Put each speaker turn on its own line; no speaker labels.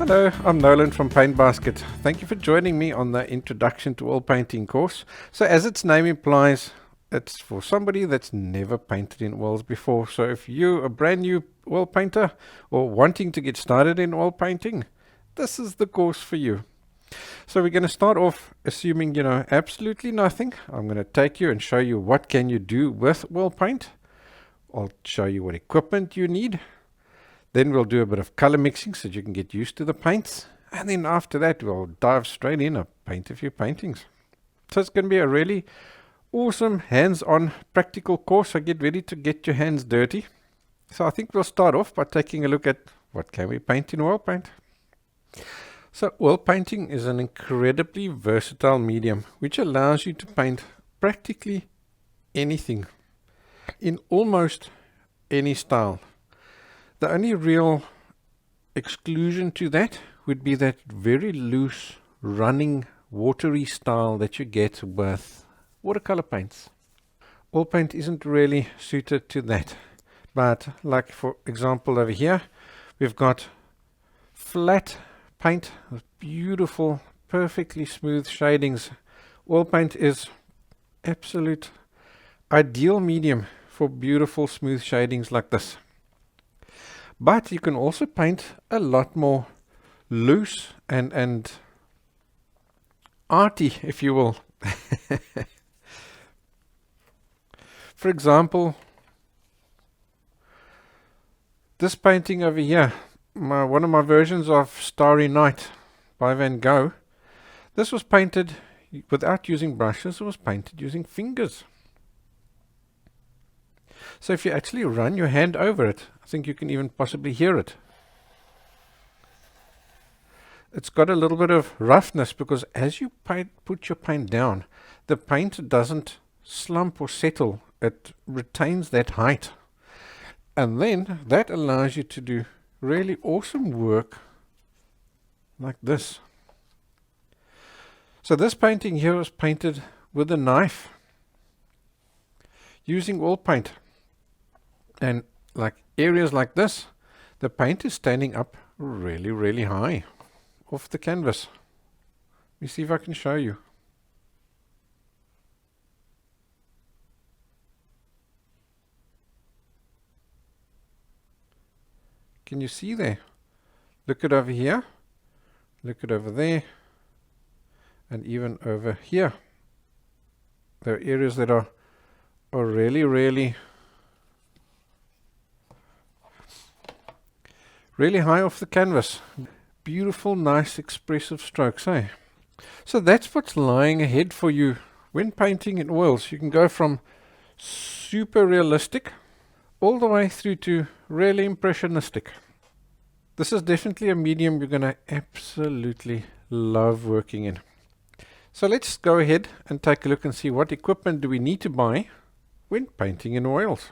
Hello, I'm Nolan from Paint Basket. Thank you for joining me on the Introduction to Oil Painting course. So as its name implies, it's for somebody that's never painted in oils before. So if you're a brand new oil painter or wanting to get started in oil painting, this is the course for you. So we're going to start off assuming you know absolutely nothing. I'm going to take you and show you what can you do with oil paint. I'll show you what equipment you need. Then we'll do a bit of color mixing so that you can get used to the paints. And then after that, we'll dive straight in and paint a few paintings. So it's going to be a really awesome hands-on practical course. So get ready to get your hands dirty. So I think we'll start off by taking a look at what can we paint in oil paint. So oil painting is an incredibly versatile medium which allows you to paint practically anything in almost any style. The only real exclusion to that would be that very loose, running, watery style that you get with watercolor paints. Oil paint isn't really suited to that. But like for example over here, we've got flat paint with beautiful, perfectly smooth shadings. Oil paint is absolute ideal medium for beautiful, smooth shadings like this. But you can also paint a lot more loose and arty, if you will. For example, this painting over here, one of my versions of Starry Night by Van Gogh, this was painted without using brushes. It was painted using fingers. So if you actually run your hand over it, I think you can even possibly hear it. It's got a little bit of roughness because as you put your paint down, the paint doesn't slump or settle. It retains that height. And then that allows you to do really awesome work like this. So this painting here was painted with a knife using oil paint. And like areas like this, the paint is standing up really, really high off the canvas. Let me see if I can show you. Can you see there? Look at over here, look at over there, and even over here. There are areas that are really, really high off the canvas. Beautiful, nice, expressive strokes, eh? So that's what's lying ahead for you when painting in oils. You can go from super realistic all the way through to really impressionistic. This is definitely a medium you're going to absolutely love working in. So let's go ahead and take a look and see what equipment do we need to buy when painting in oils.